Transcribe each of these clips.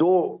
2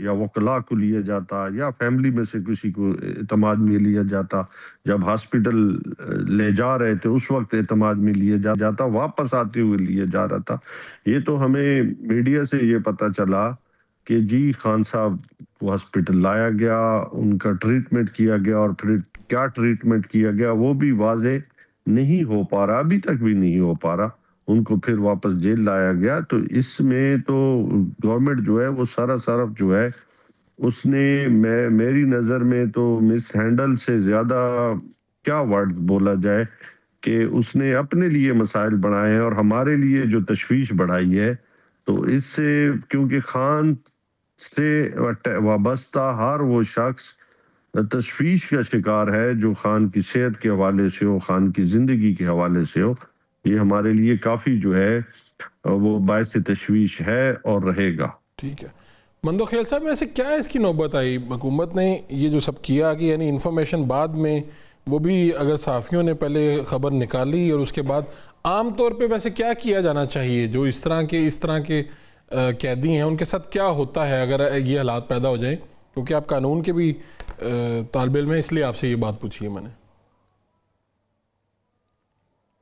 یا وکلاء کو لیا جاتا یا فیملی میں سے کسی کو اعتماد میں لیا جاتا. جب ہاسپٹل لے جا رہے تھے اس وقت اعتماد میں لیا جاتا, واپس آتے ہوئے لیا جا رہا تھا. یہ تو ہمیں میڈیا سے یہ پتہ چلا کہ جی خان صاحب کو ہاسپٹل لایا گیا, ان کا ٹریٹمنٹ کیا گیا, اور پھر کیا ٹریٹمنٹ کیا گیا وہ بھی واضح نہیں ہو پا رہا, ابھی تک بھی نہیں ہو پا رہا. ان کو پھر واپس جیل لایا گیا. تو اس میں تو گورنمنٹ جو ہے وہ صرف جو ہے اس نے میری نظر میں تو مس ہینڈل سے زیادہ کیا ورڈ بولا جائے کہ اس نے اپنے لیے مسائل بڑھائے ہیں اور ہمارے لیے جو تشویش بڑھائی ہے. تو اس سے کیونکہ خان سے وابستہ ہر وہ شخص تشویش کا شکار ہے جو خان کی صحت کے حوالے سے ہو, خان کی زندگی کے حوالے سے ہو. یہ ہمارے لیے کافی جو ہے وہ باعث تشویش ہے اور رہے گا. ٹھیک ہے مندو خیل صاحب, ایسے کیا اس کی نوبت آئی, حکومت نے یہ جو سب کیا کہ یعنی انفارمیشن بعد میں, وہ بھی اگر صحافیوں نے پہلے خبر نکالی, اور اس کے بعد عام طور پہ ویسے کیا کیا جانا چاہیے جو اس طرح کے قیدی ہیں ان کے ساتھ کیا ہوتا ہے اگر یہ حالات پیدا ہو جائیں, کیونکہ آپ قانون کے بھی طالب علم ہیں اس لیے آپ سے یہ بات پوچھی ہے میں نے.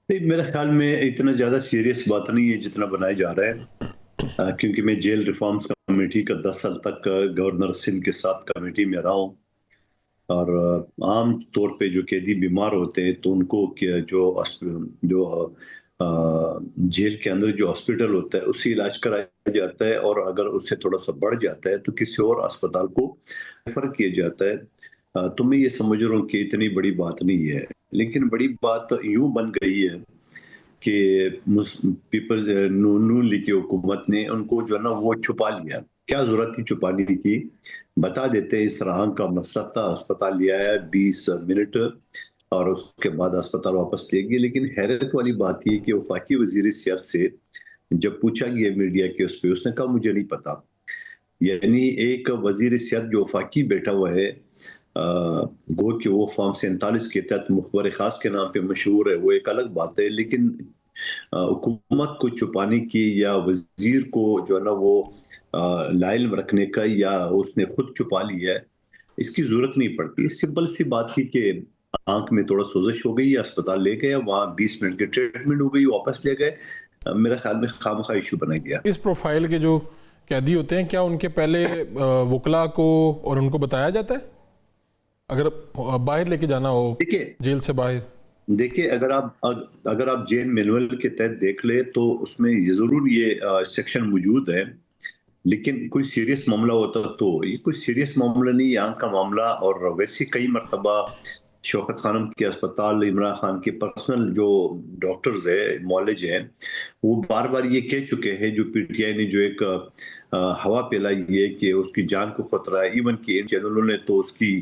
میرے خیال میں اتنا زیادہ سیریس بات نہیں ہے جتنا بنایا جا رہا ہے, کیونکہ میں جیل ریفارمز کمیٹی کا 10 سال تک گورنر سندھ کے ساتھ کمیٹی میں رہا ہوں, اور عام طور پہ جو قیدی بیمار ہوتے ہیں تو ان کو جو جیل کے اندر جو ہاسپٹل ہوتا ہے اس سے علاج کرایا جاتا ہے, اور اگر اس سے تھوڑا سا بڑھ جاتا ہے تو کسی اور اسپتال کو ریفر کیا جاتا ہے. تو میں یہ سمجھ رہا ہوں کہ اتنی بڑی بات نہیں ہے, لیکن بڑی بات یوں بن گئی ہے کہ پیپلز نون لیگ کی حکومت نے ان کو جو ہے نا وہ چھپا لیا. کیا ضرورت تھی چھپانے کی, بتا دیتے اس طرح کا مسئلہ تھا, اسپتال لے آیا 20 منٹ اور اس کے بعد اسپتال واپس لے گئے. لیکن حیرت والی بات یہ کہ وفاقی وزیر صحت سے جب پوچھا گیا میڈیا کے اس پہ, اس نے کہا مجھے نہیں پتا. یعنی ایک وزیر صحت جو وفاقی بیٹھا ہوا ہے, گو کہ وہ فارم 47 کے تحت مخبر خاص کے نام پہ مشہور ہے, وہ ایک الگ بات ہے, لیکن حکومت کو چھپانے کی یا وزیر کو جو ہے نا وہ لائل رکھنے کا یا اس نے خود چھپا لیا ہے, اس کی ضرورت نہیں پڑتی. سمپل سی بات تھی کہ آنکھ میں تھوڑا سوزش ہو گئی, اسپتال لے گئے, وہاں 20 منٹ کی ٹریٹمنٹ ہو گئی, واپس لے گئے. میرے خیال میں خامخواہ ایشو بنایا گیا. اس پروفائل کے جو قیدی ہوتے ہیں کیا ان کے پہلے وکلاء کو اور ان کو بتایا جاتا ہے اگر باہر لے کے جانا ہو جیل سے باہر؟ دیکھیں اگر آپ جیل مینول کے تحت دیکھ لیں تو اس میں ضرور یہ سیکشن موجود ہے, لیکن کوئی سیریس معاملہ ہوتا تو یہ کوئی سیریس معاملہ نہیں, یہاں کا معاملہ. اور ویسے کئی مرتبہ شوکت خانم کے اسپتال, عمران خان کے پرسنل جو ڈاکٹرز ہیں, معالج ہیں, وہ بار بار یہ کہہ چکے ہیں, جو پی ٹی آئی نے جو ایک ہوا پھیلائی ہے کہ اس کی جان کو خطرہ ہے. ایون کہ ان چینلوں نے تو اس کی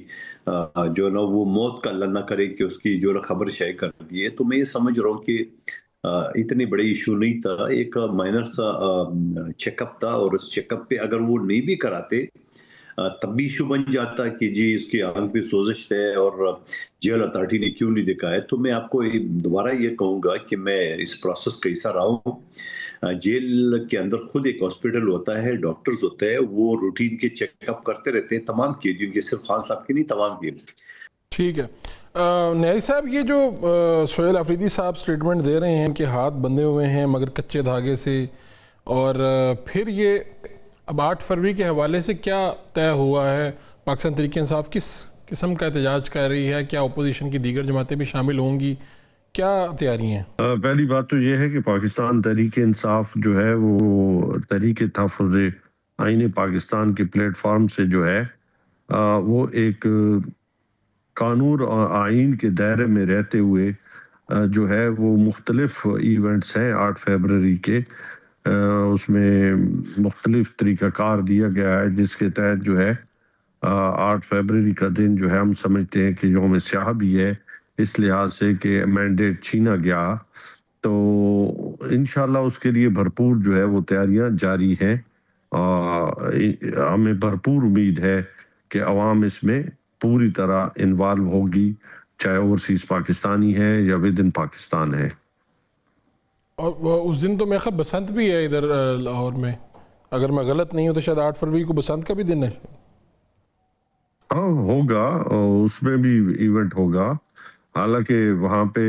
جو نا وہ موت کا اللہ نہ کرے کہ اس کی جو خبر شائع کر دی ہے. تو میں یہ سمجھ رہا ہوں کہ اتنی بڑی ایشو نہیں تھا, ایک مائنر سا چیک اپ تھا, اور اس چیک اپ پہ اگر وہ نہیں بھی کراتے تب بھی ایشو بن جاتا کہ جی اس کی آنکھ پہ سوزش ہے اور جیل اتھارٹی نے کیوں نہیں دکھایا. تو میں آپ کو دوبارہ یہ کہوں گا کہ میں اس پروسیس کا حصہ رہا ہوں. جیل کے اندر خود ایک ہاسپٹل ہوتا ہے, ڈاکٹرز ہوتے ہیں, وہ روٹین کے چیک اپ کرتے رہتے ہیں تمام قیدیوں کے, صرف خان صاحب کی نہیں, تمام کے. ٹھیک ہے نیازی صاحب, یہ جو سہیل آفریدی صاحب سٹیٹمنٹ دے رہے ہیں کہ ہاتھ بندھے ہوئے ہیں مگر کچے دھاگے سے, اور پھر یہ اب 8 فروری کے حوالے سے کیا طے ہوا ہے؟ پاکستان تحریک انصاف کس قسم کا احتجاج کر رہی ہے؟ کیا اپوزیشن کی دیگر جماعتیں بھی شامل ہوں گی؟ کیا تیاری ہیں؟ پہلی بات تو یہ ہے کہ پاکستان تحریک انصاف جو ہے وہ تحریک تحفظ آئین پاکستان کے پلیٹ فارم سے جو ہے وہ ایک قانون اور آئین کے دائرے میں رہتے ہوئے جو ہے وہ مختلف ایونٹس ہیں 8 فیبرری کے, اس میں مختلف طریقہ کار دیا گیا ہے, جس کے تحت جو ہے 8 فیبرری کا دن جو ہے ہم سمجھتے ہیں کہ یوم سیاہ بھی ہے, اس لحاظ سے کہ مینڈیٹ چھینا گیا. تو انشاءاللہ اس کے لیے بھرپور جو ہے وہ تیاریاں جاری ہیں. ہمیں بھرپور امید ہے کہ عوام اس میں پوری طرح انوالو ہوگی, چاہے اوورسیز پاکستانی ہے یا ود ان پاکستان ہے. اور اس دن تو میرے خیال بسنت بھی ہے ادھر لاہور میں, اگر میں غلط نہیں ہوں تو شاید 8 فروری کو بسنت کا بھی دن ہے. ہاں ہوگا, اس میں بھی ایونٹ ہوگا, حالانکہ وہاں پہ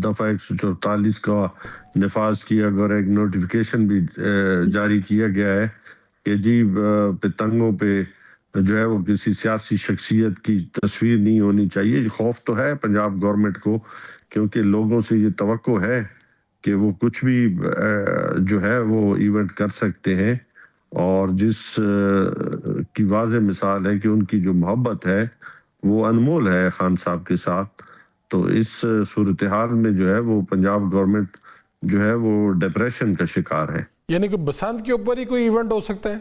دفعہ 144 کا نفاذ کیا گیا اور ایک نوٹیفیکیشن بھی جاری کیا گیا ہے کہ جی پتنگوں پہ جو ہے وہ کسی سیاسی شخصیت کی تصویر نہیں ہونی چاہیے. خوف تو ہے پنجاب گورنمنٹ کو, کیونکہ لوگوں سے یہ توقع ہے کہ وہ کچھ بھی جو ہے وہ ایونٹ کر سکتے ہیں, اور جس کی واضح مثال ہے کہ ان کی جو محبت ہے وہ انمول ہے خان صاحب کے ساتھ. تو اس صورتحال میں جو ہے وہ پنجاب گورنمنٹ جو ہے وہ ڈپریشن کا شکار ہے. یعنی کہ بسنت کے اوپر ہی کوئی ایونٹ ہو سکتا ہے؟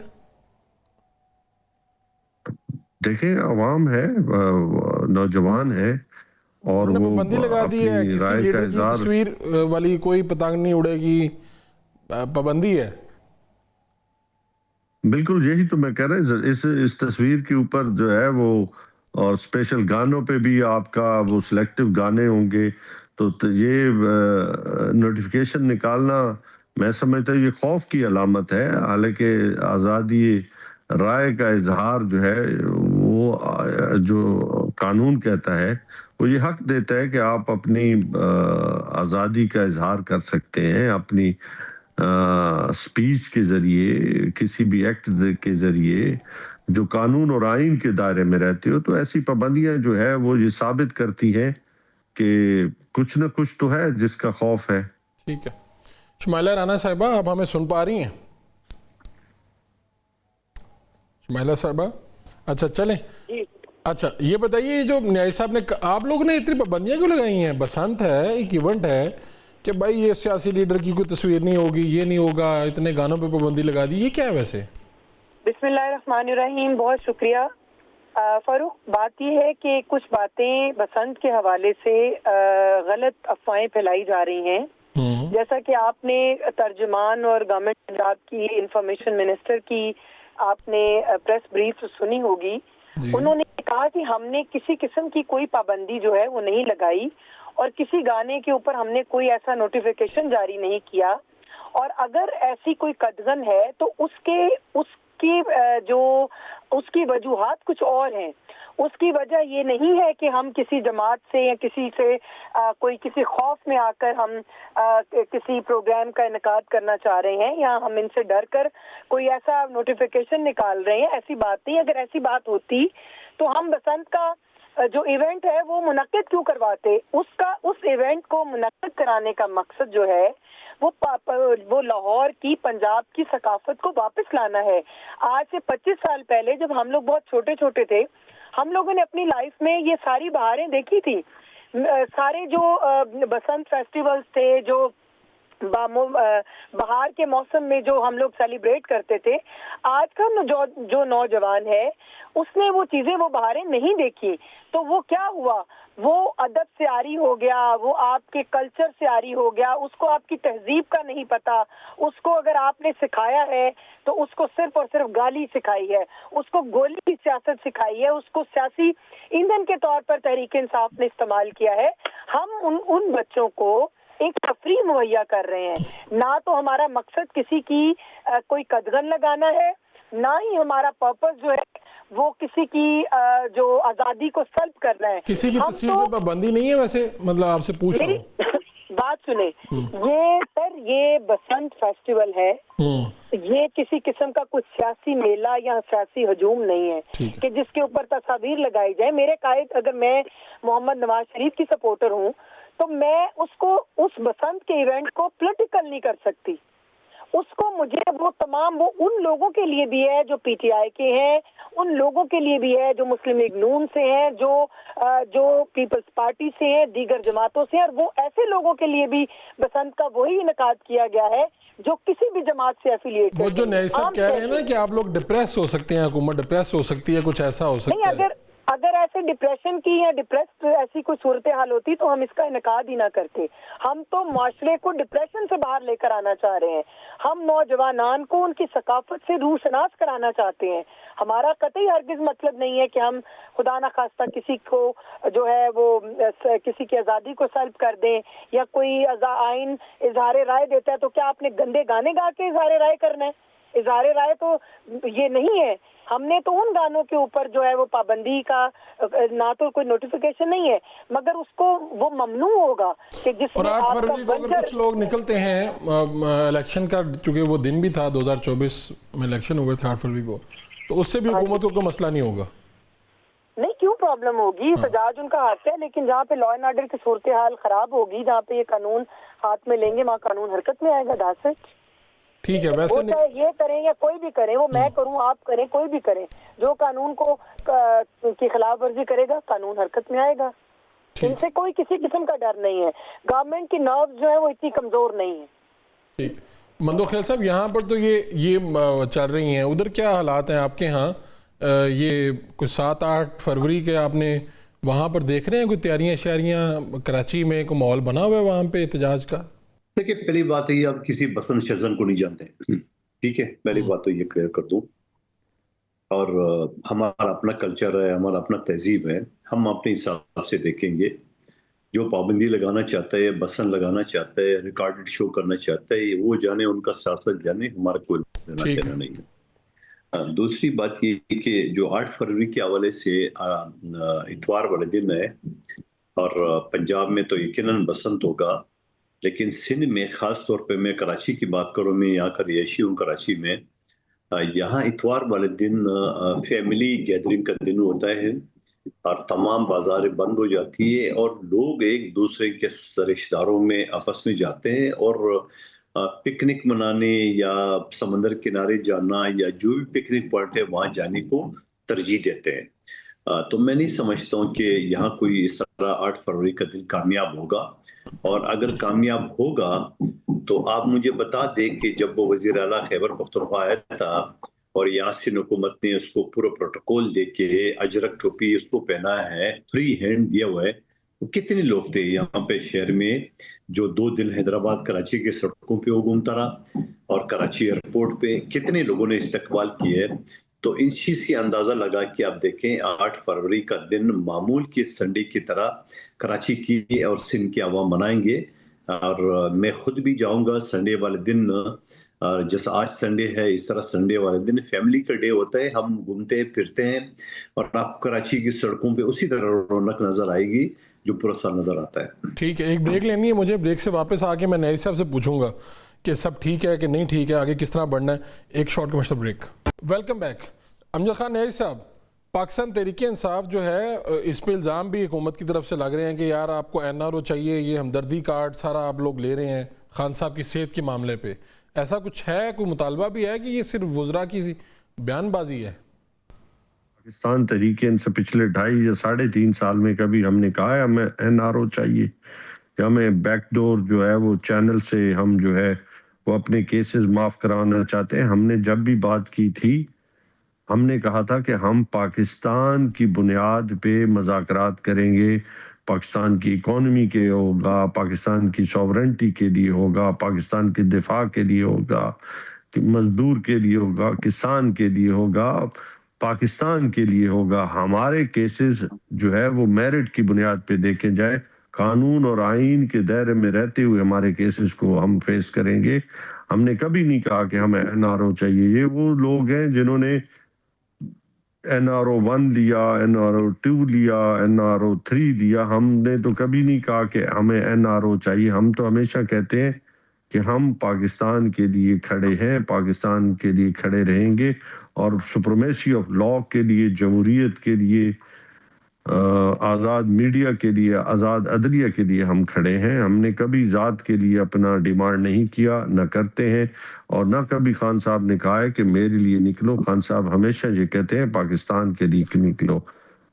دیکھیں عوام ہے, نوجوان ہے, اور انہوں نے وہ پابندی لگا دی ہے, اپنی کسی رائے کا لیڈر کی اظہار, تصویر والی کوئی پتنگ نہیں اڑے گی, پابندی ہے. بالکل یہی تو میں کہہ رہا ہوں, اس تصویر کے اوپر جو ہے وہ, اور اسپیشل گانوں پہ بھی آپ کا وہ سلیکٹو گانے ہوں گے, تو یہ نوٹیفیکیشن نکالنا میں سمجھتا ہوں یہ خوف کی علامت ہے. حالانکہ آزادی رائے کا اظہار جو ہے وہ جو قانون کہتا ہے وہ یہ حق دیتا ہے کہ آپ اپنی آزادی کا اظہار کر سکتے ہیں اپنی سپیچ کے ذریعے, کسی بھی ایکٹ کے ذریعے جو قانون اور آئین کے دائرے میں رہتے ہو. تو ایسی پابندیاں جو ہے وہ یہ ثابت کرتی ہیں کہ کچھ نہ کچھ تو ہے جس کا خوف ہے. ٹھیک ہے. شمائلہ رانا صاحبہ, آپ ہمیں سن پا رہی ہیں؟ شمائلہ صاحبہ, اچھا چلیں. اچھا یہ بتائیے, جو نیائی صاحب نے, آپ لوگوں نے اتنی پابندیاں کیوں لگائی ہیں؟ بسنت ہے, ایک ایونٹ ہے کہ بھائی یہ سیاسی لیڈر کی کوئی تصویر نہیں ہوگی, یہ نہیں ہوگا, اتنے گانوں پہ پابندی لگا دی, یہ کیا ہے ویسے؟ بسم اللہ الرحمن الرحیم. بہت شکریہ فاروق. بات یہ ہے کہ کچھ باتیں بسنت کے حوالے سے غلط افواہیں پھیلائی جا رہی ہیں. جیسا کہ آپ نے ترجمان اور گورنمنٹ پنجاب کی انفارمیشن منسٹر کی آپ نے پریس بریف سنی ہوگی, انہوں نے کہا کہ ہم نے کسی قسم کی کوئی پابندی جو ہے وہ نہیں لگائی, اور کسی گانے کے اوپر ہم نے کوئی ایسا نوٹیفیکیشن جاری نہیں کیا. اور اگر ایسی کوئی قدغن ہے تو اس کی وجوہات کچھ اور ہیں. اس کی وجہ یہ نہیں ہے کہ ہم کسی جماعت سے یا کسی سے کسی خوف میں آ کر ہم کسی پروگرام کا انعقاد کرنا چاہ رہے ہیں یا ہم ان سے ڈر کر کوئی ایسا نوٹیفیکیشن نکال رہے ہیں. ایسی بات نہیں. اگر ایسی بات ہوتی تو ہم بسنت کا جو ایونٹ ہے وہ منعقد کیوں کرواتے؟ اس ایونٹ کو منعقد کرانے کا مقصد جو ہے وہ لاہور کی, پنجاب کی ثقافت کو واپس لانا ہے. آج سے 25 سال پہلے جب ہم لوگ بہت چھوٹے چھوٹے تھے, ہم لوگوں نے اپنی لائف میں یہ ساری بہاریں دیکھی تھی. سارے جو بسنت فیسٹیولز تھے, جو بہار کے موسم میں جو ہم لوگ سیلیبریٹ کرتے تھے, آج کا جو نوجوان ہے اس نے وہ چیزیں, وہ بہاریں نہیں دیکھی. تو وہ کیا ہوا؟ وہ ادب سے عاری ہو گیا, وہ آپ کے کلچر سے عاری ہو گیا, اس کو آپ کی تہذیب کا نہیں پتا. اس کو اگر آپ نے سکھایا ہے تو اس کو صرف اور صرف گالی سکھائی ہے, اس کو گولی کی سیاست سکھائی ہے, اس کو سیاسی ایندھن کے طور پر تحریک انصاف نے استعمال کیا ہے. ہم ان بچوں کو ایک تفریح مہیا کر رہے ہیں. نہ تو ہمارا مقصد کسی کی کوئی قدغن لگانا ہے, نہ ہی ہمارا پرپس جو ہے وہ کسی کی جو آزادی کو سلب کرنا ہے. کسی کی تصویر پہ پابندی نہیں ہے ویسے, مطلب آپ سے پوچھ رہا ہوں. بات سنیں, یہ بسنت فیسٹیول ہے, یہ کسی قسم کا کچھ سیاسی میلہ یا سیاسی ہجوم نہیں ہے کہ جس کے اوپر تصاویر لگائی جائے. میرے قائد اگر میں محمد نواز شریف کی سپورٹر ہوں تو میں اس بسنت کے ایونٹ کو پولیٹیکل نہیں کر سکتی. اس کو مجھے وہ ان لوگوں کے لیے بھی ہے جو پی ٹی آئی کے ہیں, ان لوگوں کے لیے بھی ہے جو مسلم لیگ نون سے ہیں, جو پیپلز پارٹی سے ہیں, دیگر جماعتوں سے ہیں, اور وہ ایسے لوگوں کے لیے بھی بسنت کا وہی انعقاد کیا گیا ہے جو کسی بھی جماعت سے ایفیلیٹ وہ جو نئی صاحب کہہ رہے ہیں نا کہ آپ لوگ ڈپریس ہو سکتے ہیں, حکومت ڈپریس ہو سکتی ہے, کچھ ایسا ہو سکتا ہے. اگر ایسے ڈپریشن کی یا ڈپریسڈ ایسی کوئی صورتحال ہوتی تو ہم اس کا انعقاد ہی نہ کرتے. ہم تو معاشرے کو ڈپریشن سے باہر لے کر آنا چاہ رہے ہیں. ہم نوجوانان کو ان کی ثقافت سے روح شناس کرانا چاہتے ہیں. ہمارا قطعی ہرگز مطلب نہیں ہے کہ ہم خدا نہ خواستہ کسی کو جو ہے وہ کسی کی آزادی کو سلب کر دیں, یا کوئی آئین اظہار رائے دیتا ہے تو کیا آپ نے گندے گانے گا کے اظہار رائے کرنا ہے؟ اظہار رائے تو یہ نہیں ہے. ہم نے تو ان گانوں کے اوپر جو ہے وہ پابندی کا نہ تو کوئی نوٹیفیکیشن نہیں ہے مگر اس کو وہ ممنوع ہوگا کہ جس اور میں 8 آپ فروری کو کا اگر کچھ لوگ نکلتے ہیں الیکشن کا، چونکہ وہ دن بھی تھا 2024 میں الیکشن ہوئے تھے 8 فروری کو، تو اس سے بھی حکومت کو کوئی مسئلہ نہیں ہوگا؟ نہیں، کیوں پرابلم ہوگی؟ احتجاج ان کا حق ہے، لیکن جہاں پہ لا اینڈ آرڈر کی صورتحال خراب ہوگی، جہاں پہ یہ قانون ہاتھ میں لیں گے، وہاں قانون حرکت میں آئے گا. داس ہے. ٹھیک ہے. وہ ویسے چاہے یہ کریں یا کوئی بھی کرے، وہ میں کروں آپ کریں کوئی بھی کرے، جو قانون کو کی خلاف ورزی کرے گا قانون حرکت میں آئے گا. ان سے کوئی کسی قسم کا ڈر نہیں ہے. گورنمنٹ کی نروز جو ہے وہ اتنی کمزور نہیں ہے. ٹھیک. مندو خیل صاحب، یہاں پر تو یہ چل رہی ہیں، ادھر کیا حالات ہیں آپ کے ہاں؟ یہ کچھ 7-8 فروری کے آپ نے وہاں پر دیکھ رہے ہیں کوئی تیاریاں شیاریاں؟ کراچی میں کوئی ماحول بنا ہوا ہے وہاں پہ احتجاج کا؟ دیکھیں، پہلی بات ہے آپ کسی بسن شزن کو نہیں جانتے، ٹھیک ہے، پہلی بات تو یہ کلیئر کر دوں. اور ہمارا اپنا کلچر ہے، ہمارا اپنا تہذیب ہے، ہم اپنے حساب سے دیکھیں گے. جو پابندی لگانا چاہتا ہے، بسن لگانا چاہتا ہے، ریکارڈڈ شو کرنا چاہتا ہے، وہ جانے، ان کا سیاست جانے، ہمارا کوئی لینا دینا نہیں ہے. دوسری بات یہ کہ جو 8 فروری کے حوالے سے اتوار والے دن ہے، اور پنجاب میں تو یقیناً بسنت ہوگا، لیکن سندھ میں خاص طور پہ میں کراچی کی بات کروں، میں یہاں کا رہائشی ہوں کراچی میں، یہاں اتوار والے دن فیملی گیدرنگ کا دن ہوتا ہے اور تمام بازاریں بند ہو جاتی ہے اور لوگ ایک دوسرے کے رشتہ داروں میں آپس میں جاتے ہیں اور پکنک منانے یا سمندر کنارے جانا یا جو بھی پکنک پوائنٹ ہے وہاں جانے کو ترجیح دیتے ہیں. تو میں نہیں سمجھتا ہوں کہ یہاں کوئی اس طرح 8 فروری کا دن کامیاب ہوگا، اور اگر کامیاب ہوگا تو آپ مجھے بتا دیں کہ جب وہ وزیر اعلیٰ خیبر پختونخوا آیا تھا اور یہاں سے حکومت نے اس کو پورا پروٹوکول دے کے اجرک ٹوپی اس کو پہنا ہے، فری ہینڈ دیا ہوا ہے، کتنے لوگ تھے یہاں پہ شہر میں جو 2 دن حیدرآباد کراچی کے سڑکوں پہ وہ گھومتا رہا، اور کراچی ایئرپورٹ پہ کتنے لوگوں نے استقبال کیا ہے. تو ان چیز سے اندازہ لگا کہ آپ دیکھیں 8 فروری کا دن معمول کے سنڈے کی طرح کراچی کی اور سندھ کے عوام منائیں گے. اور میں خود بھی جاؤں گا سنڈے والے دن، جیسا آج سنڈے ہے اس طرح سنڈے والے دن فیملی کا ڈے ہوتا ہے، ہم گھومتے پھرتے ہیں اور آپ کراچی کی سڑکوں پہ اسی طرح رونق نظر آئے گی جو پورا سال نظر آتا ہے. ٹھیک ہے. ایک بریک لینی ہے مجھے، بریک سے واپس آ کے میں نئی صاحب سے پوچھوں گا کہ سب ٹھیک ہے کہ نہیں ٹھیک ہے، آگے کس طرح بڑھنا ہے. ایک short commercial break. Welcome back. Amjad Khan Niazi صاحب، پاکستان تحریک انصاف جو ہے اس پہ الزام بھی حکومت کی طرف سے لگ رہے ہیں کہ یار آپ کو NRO چاہیے، یہ ہمدردی کارڈ سارا آپ لوگ لے رہے ہیں خان صاحب کی صحت کے معاملے پہ. ایسا کچھ ہے، کوئی مطالبہ بھی ہے کہ یہ صرف وزراء کی بیان بازی ہے؟ پاکستان تحریک ان سے پچھلے 2.5 یا 3.5 سال میں کبھی ہم نے کہا ہے ہمیں NRO چاہیے، کہ ہمیں بیک ڈور جو ہے وہ چینل سے ہم جو ہے وہ اپنے کیسز معاف کرانا چاہتے ہیں. ہم نے جب بھی بات کی تھی ہم نے کہا تھا کہ ہم پاکستان کی بنیاد پہ مذاکرات کریں گے، پاکستان کی اکانومی کے ہوگا، پاکستان کی سوورنٹی کے لیے ہوگا، پاکستان کے دفاع کے لیے ہوگا، مزدور کے لیے ہوگا، کسان کے لیے ہوگا، پاکستان کے لیے ہوگا. ہمارے کیسز جو ہے وہ میرٹ کی بنیاد پہ دیکھے جائے، قانون اور آئین کے دائرے میں رہتے ہوئے ہمارے کیسز کو ہم فیس کریں گے. ہم نے کبھی نہیں کہا کہ ہمیں NRO چاہیے. یہ وہ لوگ ہیں جنہوں نے NRO 1 لیا، NRO 2 لیا، NRO 3 لیا. ہم نے تو کبھی نہیں کہا کہ ہمیں NRO چاہیے. ہم تو ہمیشہ کہتے ہیں کہ ہم پاکستان کے لیے کھڑے ہیں، پاکستان کے لیے کھڑے رہیں گے، اور سپریمیسی آف لا کے لیے، جمہوریت کے لیے، آزاد میڈیا کے لیے، آزاد عدلیہ کے لیے ہم کھڑے ہیں. ہم نے کبھی ذات کے لیے اپنا ڈیمانڈ نہیں کیا، نہ کرتے ہیں، اور نہ کبھی خان صاحب نے کہا ہے کہ میرے لیے نکلو. خان صاحب ہمیشہ یہ کہتے ہیں پاکستان کے لیے نکلو.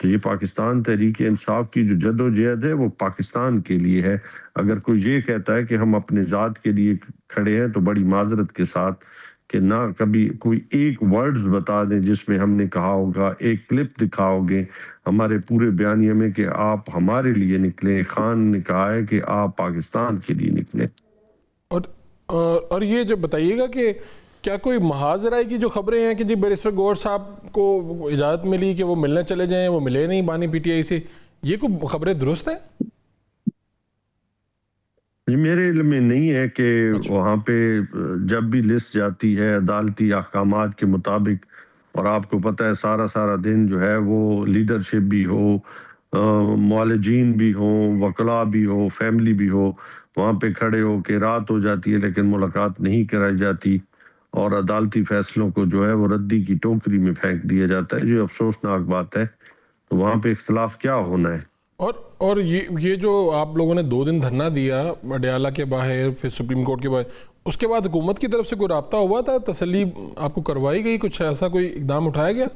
تو یہ پاکستان تحریک انصاف کی جو جد و جہد ہے وہ پاکستان کے لیے ہے. اگر کوئی یہ کہتا ہے کہ ہم اپنے ذات کے لیے کھڑے ہیں تو بڑی معذرت کے ساتھ کہ نہ کبھی کوئی ایک ورڈز بتا دیں جس میں ہم نے کہا ہوگا، ایک کلپ دکھاؤ گے ہمارے پورے بیانیے میں کہ آپ ہمارے لیے نکلیں. خان نے کہا ہے کہ آپ پاکستان کے لیے نکلیں. اور یہ جو بتائیے گا کہ کیا کوئی محاذ رائے کی جو خبریں ہیں کہ جی بیرسٹر گوہر صاحب کو اجازت ملی کہ وہ ملنے چلے جائیں، وہ ملے نہیں بانی PTI سے، یہ کوئی خبریں درست ہیں؟ میرے علم میں نہیں ہے کہ وہاں پہ جب بھی لسٹ جاتی ہے عدالتی احکامات کے مطابق، اور آپ کو پتہ ہے سارا دن جو ہے وہ لیڈرشپ بھی ہو، معالجین بھی ہوں، وکلاء بھی ہو، فیملی بھی ہو، وہاں پہ کھڑے ہو کے رات ہو جاتی ہے لیکن ملاقات نہیں کرائی جاتی، اور عدالتی فیصلوں کو جو ہے وہ ردی کی ٹوکری میں پھینک دیا جاتا ہے، جو افسوسناک بات ہے۔ تو وہاں پہ اختلاف کیا ہونا ہے؟ اور یہ جو آپ لوگوں نے 2 دن دھرنا دیا اڈیالہ کے باہر، پھر سپریم کورٹ کے باہر، اس کے بعد حکومت کی طرف سے کوئی رابطہ ہوا تھا، تسلی آپ کو کروائی گئی، کچھ ایسا کوئی اقدام اٹھایا گیا؟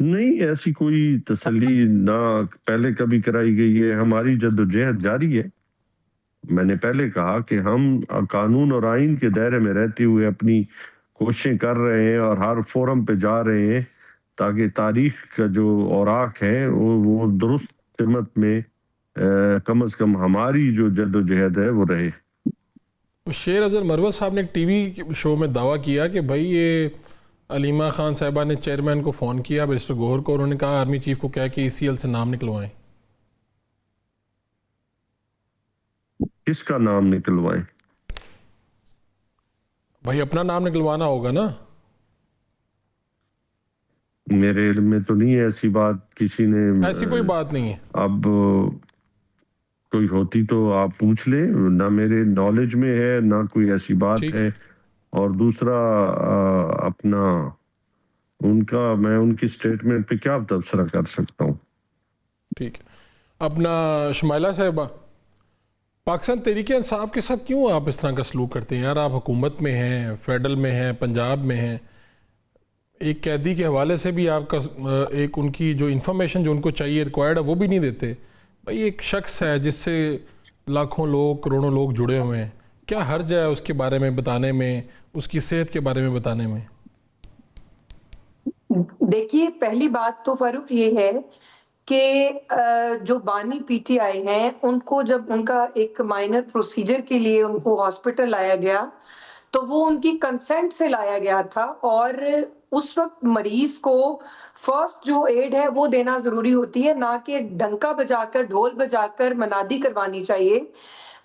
نہیں، ایسی کوئی تسلی نہ پہلے کبھی کرائی گئی ہے۔ ہماری جدوجہد جاری ہے۔ میں نے پہلے کہا کہ ہم قانون اور آئین کے دائرے میں رہتے ہوئے اپنی کوششیں کر رہے ہیں اور ہر فورم پہ جا رہے ہیں تاکہ تاریخ کا جو اوراق ہے وہ درست سمت میں کم از کم ہماری جو جدوجہد ہے وہ رہے۔ شیر افضل مروت صاحب نے ایک ٹی وی شو میں دعویٰ کیا کہ بھائی یہ علیمہ خان صاحبہ نے چیئرمین کو فون کیا، بیرسٹر گوہر کو، انہوں نے کہا آرمی چیف کو کہا کہ ECL سے نام نکلوائیں۔ کس کا نام نکلوائیں؟ بھائی اپنا نام نکلوانا ہوگا نا۔ میرے علم میں تو نہیں ہے ایسی بات، کسی نے ایسی کوئی بات نہیں ہے۔ اب کوئی ہوتی تو آپ پوچھ لیں، نہ میرے نالج میں ہے نہ کوئی ایسی بات ہے۔ اور دوسرا اپنا میں ان کی سٹیٹمنٹ پہ کیا تبصرہ کر سکتا ہوں؟ ٹھیک ہے۔ اپنا شمائلہ صاحبہ، پاکستان تحریک انصاف کے ساتھ کیوں آپ اس طرح کا سلوک کرتے ہیں؟ یار آپ حکومت میں ہیں، فیڈرل میں ہیں، پنجاب میں ہیں، ایک قیدی کے حوالے سے بھی آپ کا ایک ان کی جو انفارمیشن جو ان کو چاہیے ریکوائرڈ ہے وہ بھی نہیں دیتے۔ بھائی ایک شخص ہے جس سے لاکھوں لوگ، کروڑوں لوگ جڑے ہوئے ہیں، کیا حرج ہے اس کے بارے میں بتانے میں، اس کی صحت کے بارے میں بتانے میں؟ دیکھیے، پہلی بات تو فاروق یہ ہے کہ جو بانی PTI ہیں ان کو جب ان کا ایک مائنر پروسیجر کے لیے ان کو ہاسپٹل لایا گیا تو وہ ان کی کنسنٹ سے لایا گیا تھا، اور اس وقت مریض کو فرسٹ جو ایڈ ہے وہ دینا ضروری ہوتی ہے، نہ کہ ڈنکا بجا کر، ڈھول بجا کر منادی کروانی چاہیے۔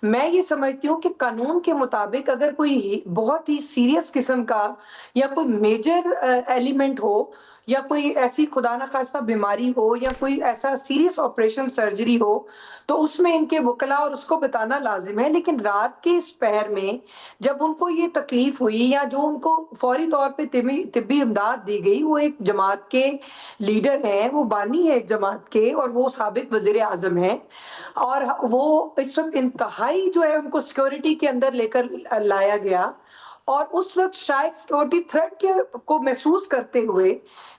میں یہ سمجھتی ہوں کہ قانون کے مطابق اگر کوئی بہت ہی سیریس قسم کا یا کوئی میجر ایلیمنٹ ہو یا کوئی ایسی خدا نخواستہ بیماری ہو یا کوئی ایسا سیریس آپریشن سرجری ہو تو اس میں ان کے وکلاء اور اس کو بتانا لازم ہے۔ لیکن رات کے اس پہر میں جب ان کو یہ تکلیف ہوئی یا جو ان کو فوری طور پہ طبی امداد دی گئی، وہ ایک جماعت کے لیڈر ہیں، وہ بانی ہے ایک جماعت کے، اور وہ سابق وزیر اعظم ہیں، اور وہ اس وقت انتہائی جو ہے ان کو سیکیورٹی کے اندر لے کر لایا گیا، اور اس وقت شاید سیکیورٹی تھریٹ کو محسوس کرتے ہوئے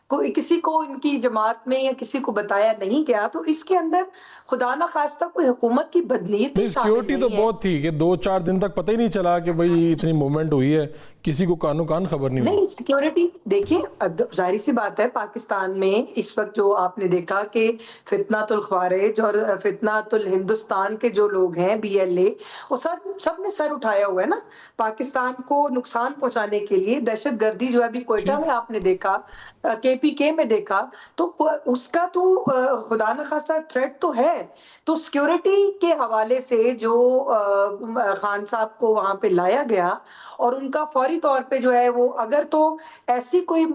کوئی کسی کو ان کی جماعت میں یا کسی کو بتایا نہیں گیا، تو اس کے اندر خدا نہ خواستہ کوئی حکومت کی بدنیتی نہیں، شامل سیکیورٹی تو نہیں ہے۔ بہت تھی کہ 2-4 دن تک پتہ ہی نہیں چلا کہ بھئی اتنی موومنٹ ہوئی ہے، کسی کو کانوں کان خبر نہیں ہوئی۔ نہیں، سیکیورٹی دیکھیں، اب ظاہر سی بات ہے پاکستان میں اس وقت جو آپ نے دیکھا کہ فتنۃ الخوارج اور فتنۃ الہندوستان کے جو لوگ ہیں BLA، وہ سب نے سر اٹھایا ہوا ہے نا پاکستان کو نقصان پہنچانے کے لیے۔ دہشت گردی جو ہے ابھی کوئٹہ میں آپ نے دیکھا، KPK میں دیکھا، تو اس کا تو خدا نخواستہ تھریٹ تو ہے۔ تو سیکیورٹی کے حوالے سے جو خان صاحب کو وہاں پہ لایا گیا اور ان کا فوری طور پہ جو ہے وہ، اگر تو ایسی کوئی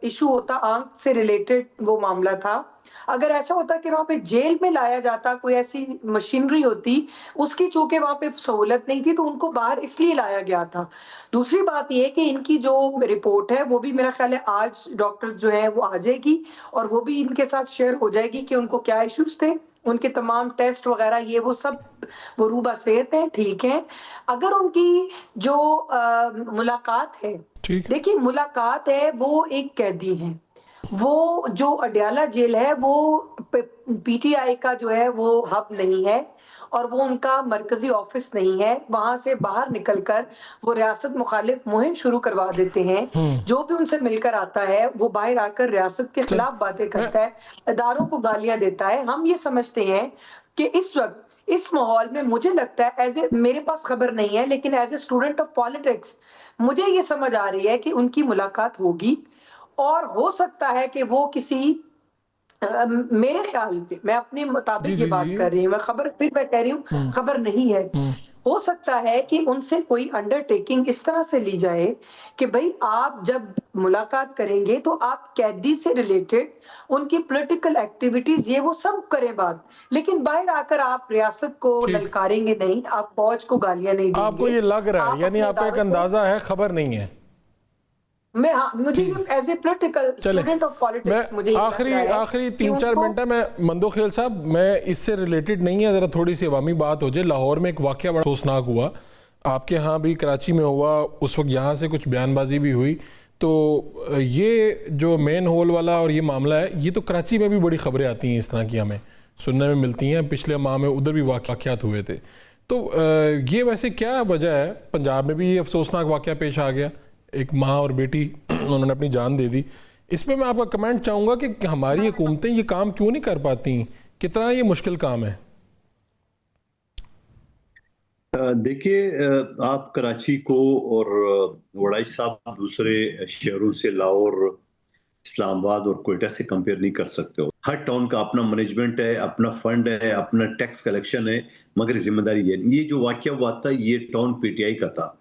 ایشو ہوتا آنکھ سے ریلیٹڈ وہ معاملہ تھا، اگر ایسا ہوتا کہ وہاں پہ جیل میں لایا جاتا، کوئی ایسی مشینری ہوتی، اس کی چونکہ وہاں پہ سہولت نہیں تھی تو ان کو باہر اس لیے لایا گیا تھا۔ دوسری بات یہ کہ ان کی جو رپورٹ ہے وہ بھی میرا خیال ہے آج ڈاکٹرز جو ہیں وہ آ جائے گی، اور وہ بھی ان کے ساتھ شیئر ہو جائے گی کہ ان کو کیا ایشوز تھے، ان کے تمام ٹیسٹ وغیرہ یہ وہ سب وہ روبہ صحت ہیں، ٹھیک ہیں۔ اگر ان کی جو ملاقات ہے، دیکھیں ملاقات ہے، وہ ایک قیدی ہیں، وہ جو اڈیالہ جیل ہے وہ PTI کا جو ہے وہ ہب نہیں ہے، اور وہ ان کا مرکزی آفس نہیں ہے۔ وہاں سے باہر نکل کر وہ ریاست مخالف مہم شروع کروا دیتے ہیں، جو بھی ان سے مل کر آتا ہے وہ باہر آ کر ریاست کے خلاف باتیں کرتا ہے، اداروں کو گالیاں دیتا ہے۔ ہم یہ سمجھتے ہیں کہ اس وقت اس ماحول میں مجھے لگتا ہے میرے پاس خبر نہیں ہے لیکن as a student of politics مجھے یہ سمجھ آ رہی ہے کہ ان کی ملاقات ہوگی، اور ہو سکتا ہے کہ وہ کسی میرے خیال پہ میں اپنے مطابق یہ بات کر رہی ہوں، میں خبر پھر میں کہہ رہی ہوں خبر نہیں ہے، ہو سکتا ہے کہ ان سے کوئی انڈرٹیکنگ اس طرح سے لی جائے کہ بھئی آپ جب ملاقات کریں گے تو آپ قیدی سے ریلیٹڈ ان کی پولیٹیکل ایکٹیویٹیز یہ وہ سب کریں بات، لیکن باہر آ کر آپ ریاست کو للکاریں گے نہیں، آپ فوج کو گالیاں نہیں دیں گے. آپ کو یہ لگ رہا ہے، یعنی آپ کا ایک اندازہ ہے، خبر نہیں ہے. میں مجھے as a political student of politics مجھے آخری 3-4 منٹ ہے. میں مندو خیل صاحب، میں اس سے ریلیٹڈ نہیں ہے، ذرا تھوڑی سی عوامی بات ہو جائے. لاہور میں ایک واقعہ بڑا افسوسناک ہوا، آپ کے ہاں بھی کراچی میں ہوا، اس وقت یہاں سے کچھ بیان بازی بھی ہوئی. تو یہ جو مین ہول والا اور یہ معاملہ ہے، یہ تو کراچی میں بھی بڑی خبریں آتی ہیں اس طرح کی، ہمیں سننے میں ملتی ہیں. پچھلے ماہ میں ادھر بھی واقعات ہوئے تھے. تو یہ ویسے کیا وجہ ہے؟ پنجاب میں بھی یہ افسوسناک واقعہ پیش آ گیا، ایک ماں اور بیٹی انہوں نے اپنی جان دے دی. اس پہ میں آپ کا کمنٹ چاہوں گا کہ ہماری حکومتیں یہ کام کیوں نہیں کر پاتی؟ کتنا یہ مشکل کام ہے؟ دیکھیے، آپ کراچی کو اور وڑائی صاحب دوسرے شہروں سے، لاہور، اسلام آباد اور کوئٹہ سے کمپیئر نہیں کر سکتے ہو. ہر ٹاؤن کا اپنا مینجمنٹ ہے، اپنا فنڈ ہے، اپنا ٹیکس کلیکشن ہے، مگر ذمہ داری ہے. یہ جو واقعہ ہوا تھا یہ ٹاؤن پی ٹی آئی کا تھا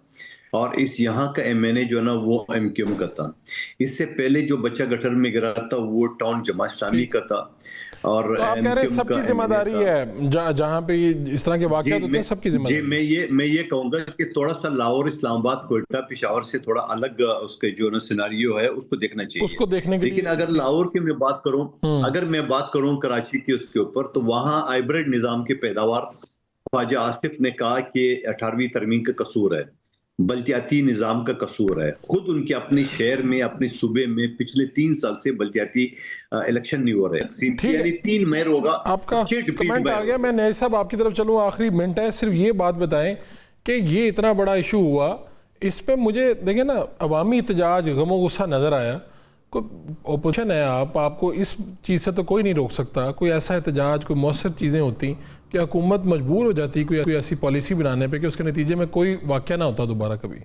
اور اس یہاں کا ایم این اے جو ہے نا وہ ایم کیو ایم کا تھا. اس سے پہلے جو بچہ گٹر میں گرا تھا وہ ٹاؤن جماعت اسلامی کا تھا. اور آپ کہہ رہے ہیں سب کی ذمہ داری ہے، جہاں پہ اس طرح کے واقعات ہوتے ہیں سب کی ذمہ داری. میں یہ کہوں گا کہ تھوڑا سا لاہور، اسلام آباد، کوئٹہ، پشاور سے تھوڑا الگ اس کے جو سیناریو ہے اس کو دیکھنا چاہیے، اس کو دیکھنے کے لیے. لیکن اگر لاہور کی میں بات کروں کراچی کی اس کے اوپر، تو وہاں ہائبرڈ نظام کی پیداوار خواجہ آصف نے کہا کہ 18ویں ترمیم کا قصور ہے، بلدیاتی نظام کا قصور ہے. خود ان کے اپنے شہر میں، اپنے صوبے میں پچھلے 3 سال سے بلدیاتی الیکشن نہیں ہو رہے. یعنی 3 میئر ہوگا. آپ کا کمنٹ آ گیا. میں نئے صاحب آپ کی طرف چلوں، آخری منٹ ہے. صرف یہ بات بتائیں کہ یہ اتنا بڑا ایشو ہوا، اس پہ مجھے دیکھیں نا عوامی احتجاج، غم و غصہ نظر آیا. اپوزیشن ہے آپ کو اس چیز سے تو کوئی نہیں روک سکتا. کوئی ایسا احتجاج، کوئی مؤثر چیزیں ہوتی کہ حکومت مجبور ہو جاتی کوئی ایسی پالیسی بنانے پہ کہ اس کے نتیجے میں کوئی واقعہ نہ ہوتا دوبارہ کبھی.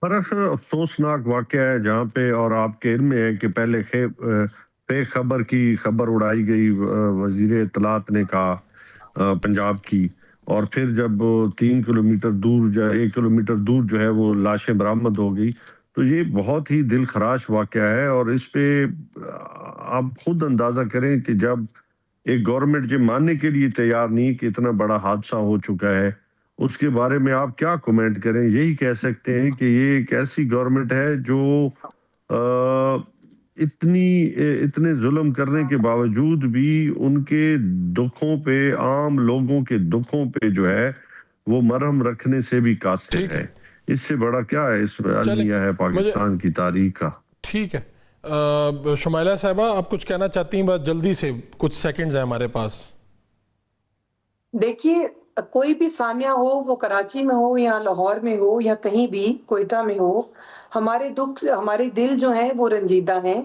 فرق افسوسناک واقعہ ہے جہاں پہ، اور آپ کے علم میں ہے کہ پہلے فیک خبر کی خبر اڑائی گئی، وزیر اطلاعات نے کہا پنجاب کی، اور پھر جب 3 کلومیٹر دور 1 کلومیٹر دور جو ہے وہ لاشیں برآمد ہو گئی. تو یہ بہت ہی دل خراش واقعہ ہے. اور اس پہ آپ خود اندازہ کریں کہ جب ایک گورنمنٹ یہ ماننے کے لیے تیار نہیں کہ اتنا بڑا حادثہ ہو چکا ہے، اس کے بارے میں آپ کیا کومنٹ کریں؟ یہی کہہ سکتے ہیں کہ یہ ایک ایسی گورنمنٹ ہے جو اتنے ظلم کرنے کے باوجود بھی ان کے دکھوں پہ، عام لوگوں کے دکھوں پہ جو ہے وہ مرہم رکھنے سے بھی قاصر ہے. اس سے بڑا کیا ہے اس المیہ ہے پاکستان کی تاریخ کا. ٹھیک ہے. شمائلہ صاحبہ، آپ کچھ کہنا چاہتی ہیں؟ بس جلدی سے، کچھ سیکنڈز ہیں ہمارے پاس. دیکھیے، کوئی بھی ثانیہ ہو، وہ کراچی میں ہو یا لاہور میں ہو یا کہیں بھی کوئٹہ میں ہو، ہمارے دل جو ہیں وہ رنجیدہ ہیں.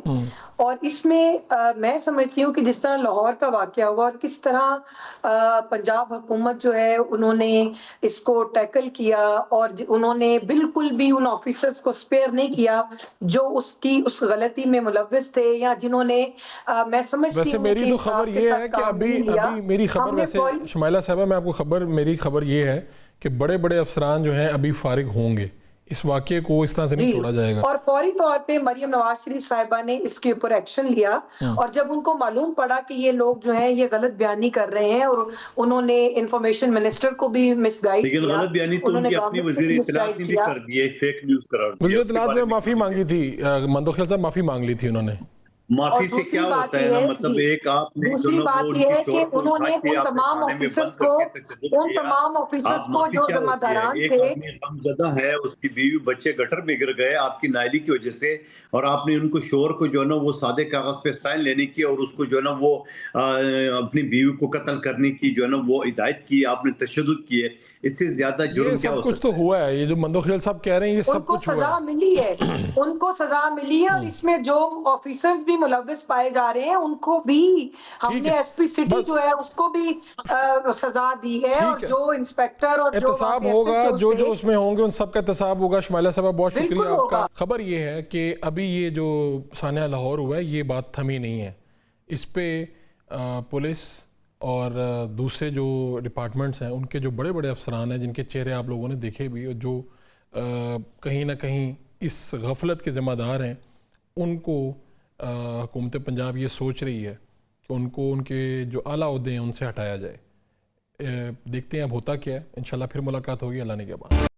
اور اس میں میں سمجھتی ہوں کہ جس طرح لاہور کا واقعہ ہوا اور کس طرح پنجاب حکومت جو ہے انہوں نے اس کو ٹیکل کیا، اور انہوں نے بالکل بھی ان آفیسرز کو سپیئر نہیں کیا جو اس غلطی میں ملوث تھے، یا جنہوں نے میں سمجھتی ہوں. ویسے میری تو خبر یہ ہے کہ ابھی میری خبر، ویسے شمائلہ صاحبہ میں آپ کو میری خبر یہ ہے کہ بڑے بڑے افسران جو ہیں ابھی فارغ ہوں گے. اس واقعے کو اس طرح سے نہیں چھوڑا جائے گا. اور فوری طور پہ مریم نواز شریف صاحبہ نے اس کے اوپر ایکشن لیا، اور جب ان کو معلوم پڑا کہ یہ لوگ جو ہیں یہ غلط بیانی کر رہے ہیں، اور انہوں نے انفارمیشن منسٹر کو بھی مس گائیڈ کیا. لیکن غلط بیانی تو ان کی اپنی وزیر اطلاعات نے بھی کر دی ہے، فیک نیوز قرار دیا. وزیر اطلاعات نے معافی مانگی تھی، مندو خیل صاحب معافی مانگ لی تھی انہوں نے. معافی سے کیا ہوتا ہے نا، مطلب ایک آپ نے دوسری بات یہ ہے کہ انہوں نے ان تمام آفیسرز کو جو ذمہ داران تھے، ایک آدمی غمزدہ ہے، اس کی بیوی بچے گٹر میں گر گئے آپ کی نااہلی کی وجہ سے، اور آپ نے ان کو شوہر کو جو ہے نا وہ سادے کاغذ پہ سائن لینے کی اور اس کو جو ہے نا وہ اپنی بیوی کو قتل کرنے کی جو ہے نا وہ ہدایت کی، آپ نے تشدد کیے. اس سے زیادہ جرم کیا ہو سکتا ہے؟ کچھ تو ہوا ہے. یہ جو مندو خیل صاحب کہہ رہے ہیں یہ سب کچھ ہوا ہے. ان کو سزا ملی ہے، اور اس میں جو آفیسرز بھی ملوث پائے جا رہے ہیں ان کو بھی ہم نے ایس پی سٹی جو ہے اس کو بھی سزا دی ہے، اور جو انسپیکٹر اور جو احتساب ہوگا، جو اس میں ہوں گے ان سب کا احتساب ہوگا. شمائلہ صاحبہ بہت شکریہ آپ کا. خبر یہ ہے کہ ابھی یہ جو سانحہ لاہور ہوا ہے یہ بات تھمی نہیں ہے. اس پہ پولیس اور دوسرے جو ڈپارٹمنٹس ہیں ان کے جو بڑے بڑے افسران ہیں جن کے چہرے آپ لوگوں نے دیکھے بھی، اور جو کہیں نہ کہیں اس غفلت کے ذمہ دار ہیں، ان کو حکومت پنجاب یہ سوچ رہی ہے کہ ان کو ان کے جو اعلیٰ عہدے ہیں ان سے ہٹایا جائے. دیکھتے ہیں اب ہوتا کیا ہے. انشاءاللہ پھر ملاقات ہوگی اللہ نے کے بعد.